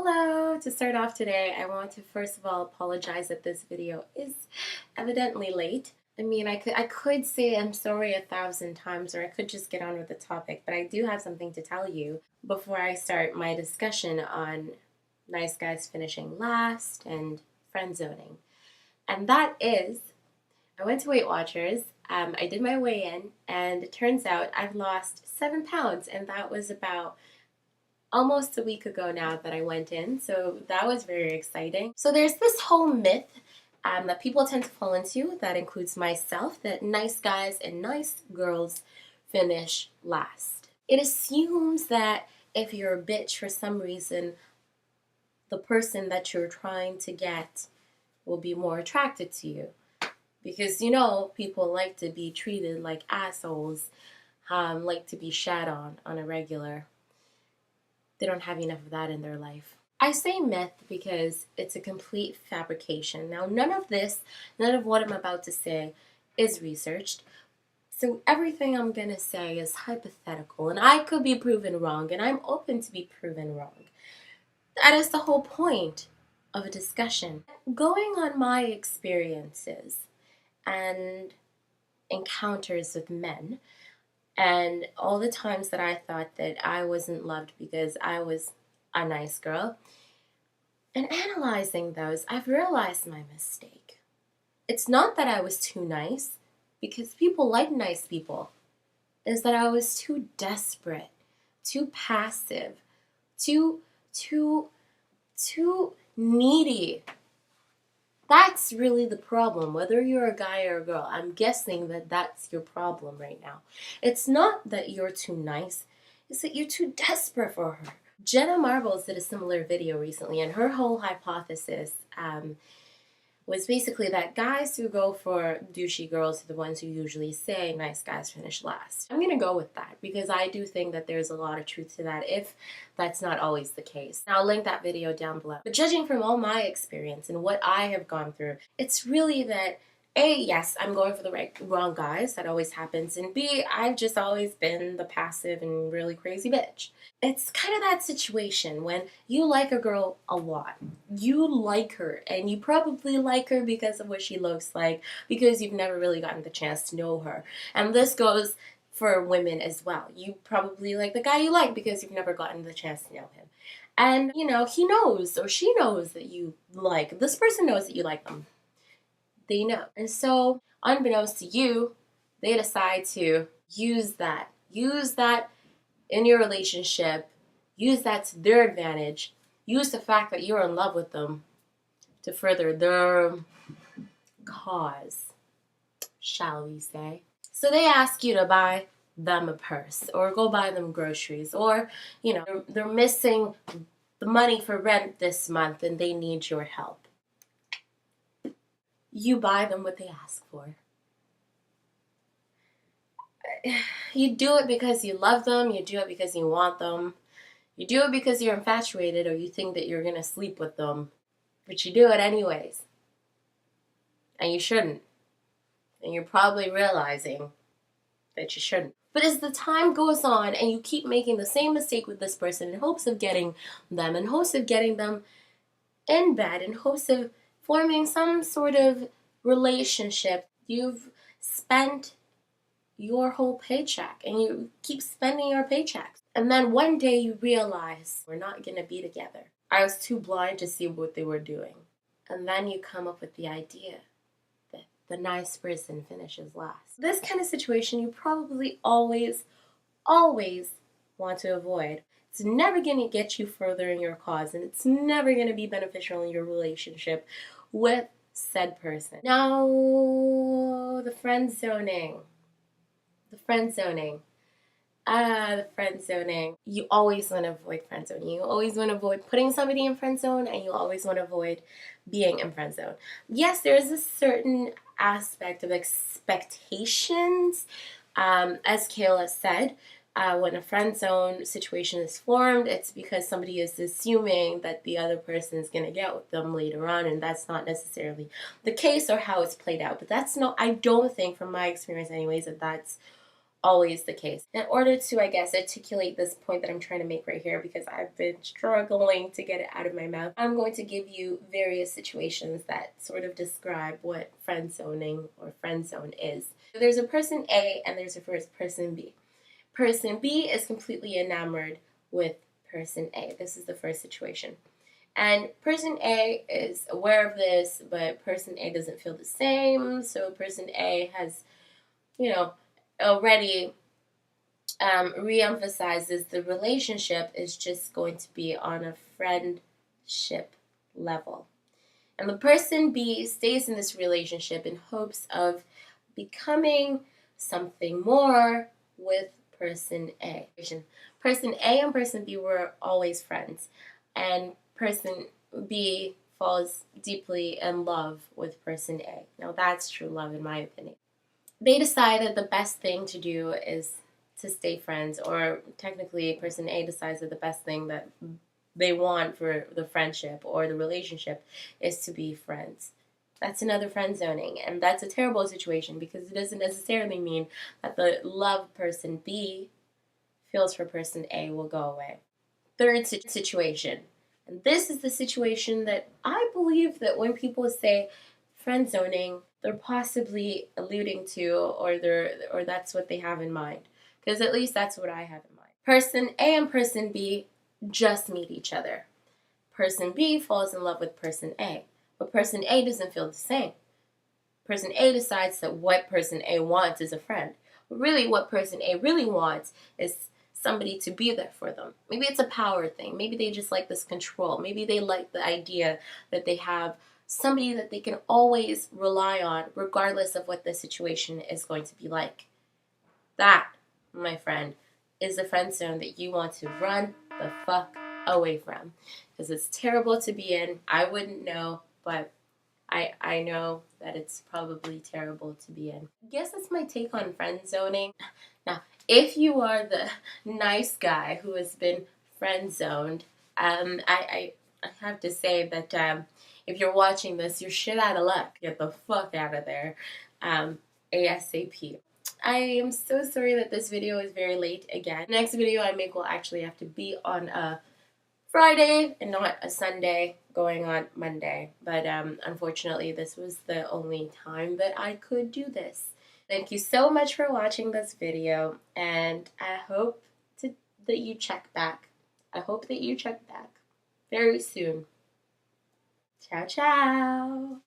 Hello! To start off today, I want to first of all apologize that this video is evidently late. I could say I'm sorry 1,000 times, or I could just get on with the topic, but I do have something to tell you before I start my discussion on nice guys finishing last and friend zoning. And that is, I went to Weight Watchers, I did my weigh-in, and it turns out I've lost 7 pounds, and that was about almost a week ago now that I went in, so that was very exciting. So there's this whole myth that people tend to fall into, that includes myself, that nice guys and nice girls finish last. It assumes that if you're a bitch for some reason, the person that you're trying to get will be more attracted to you. Because people like to be treated like assholes, like to be shat on a regular. They don't have enough of that in their life. I say myth because it's a complete fabrication. Now, none of what I'm about to say is researched. So everything I'm going to say is hypothetical, and I could be proven wrong, and I'm open to be proven wrong. That is the whole point of a discussion. Going on my experiences and encounters with men, and all the times that I thought that I wasn't loved because I was a nice girl, and analyzing those, I've realized my mistake. It's not that I was too nice, because people like nice people. It's that I was too desperate, too passive, too needy. That's really the problem, whether you're a guy or a girl. I'm guessing that that's your problem right now. It's not that you're too nice, it's that you're too desperate for her. Jenna Marbles did a similar video recently, and her whole hypothesis was basically that guys who go for douchey girls are the ones who usually say nice guys finish last. I'm going to go with that because I do think that there's a lot of truth to that, if that's not always the case. I'll link that video down below. But judging from all my experience and what I have gone through, it's really that A, yes, I'm going for the wrong guys. That always happens. And B, I've just always been the passive and really crazy bitch. It's kind of that situation when you like a girl a lot. You like her, and you probably like her because of what she looks like, because you've never really gotten the chance to know her. And this goes for women as well. You probably like the guy you like because you've never gotten the chance to know him. And, he knows or she knows that you like, this person knows that you like them. They know. And so, unbeknownst to you, they decide to use that in your relationship, use that to their advantage, use the fact that you're in love with them to further their cause, shall we say. So they ask you to buy them a purse, or go buy them groceries, or, they're missing the money for rent this month and they need your help. You buy them what they ask for. You do it because you love them, you do it because you want them, you do it because you're infatuated or you think that you're going to sleep with them, but you do it anyways. And you shouldn't. And you're probably realizing that you shouldn't. But as the time goes on and you keep making the same mistake with this person in hopes of getting them, in hopes of getting them in bed, in hopes of forming some sort of relationship, you've spent your whole paycheck, and you keep spending your paychecks. And then one day you realize, we're not going to be together. I was too blind to see what they were doing. And then you come up with the idea that the nice person finishes last. This kind of situation you probably always want to avoid. It's never going to get you further in your cause, and it's never going to be beneficial in your relationship with said person. Now, the friend zoning. The friend zoning. You always want to avoid friend zoning. You always want to avoid putting somebody in friend zone, and you always want to avoid being in friend zone. Yes, there is a certain aspect of expectations. As Kayla said, when a friend zone situation is formed, it's because somebody is assuming that the other person is going to get with them later on, and that's not necessarily the case or how it's played out. But I don't think, from my experience anyways, that that's always the case. In order to, I guess, articulate this point that I'm trying to make right here, because I've been struggling to get it out of my mouth, I'm going to give you various situations that sort of describe what friend zoning or friend zone is. There's a person A and there's a first person B. Person B is completely enamored with person A. This is the first situation. And person A is aware of this, but person A doesn't feel the same. So person A has, already re-emphasizes the relationship is just going to be on a friendship level. And the person B stays in this relationship in hopes of becoming something more with person A. Person A and person B were always friends, and person B falls deeply in love with person A. Now that's true love in my opinion. They decide that the best thing to do is to stay friends, or technically person A decides that the best thing that they want for the friendship or the relationship is to be friends. That's another friend zoning, and that's a terrible situation because it doesn't necessarily mean that the love person B feels for person A will go away. Third situation, and this is the situation that I believe that when people say friend zoning, they're possibly alluding to, or that's what they have in mind, because at least that's what I have in mind. Person A and person B just meet each other. Person B falls in love with person A, but person A doesn't feel the same. Person A decides that what person A wants is a friend. But really, what person A really wants is somebody to be there for them. Maybe it's a power thing. Maybe they just like this control. Maybe they like the idea that they have somebody that they can always rely on regardless of what the situation is going to be like. That, my friend, is the friend zone that you want to run the fuck away from. Because it's terrible to be in. I wouldn't know, but I know that it's probably terrible to be in. I guess that's my take on friend zoning. Now, if you are the nice guy who has been friend zoned, I have to say that if you're watching this, you're shit out of luck. Get the fuck out of there, ASAP. I am so sorry that this video is very late again. The next video I make will actually have to be on a Friday and not a Sunday going on Monday. But unfortunately, this was the only time that I could do this. Thank you so much for watching this video, and I hope that you check back. I hope that you check back very soon. Ciao, ciao.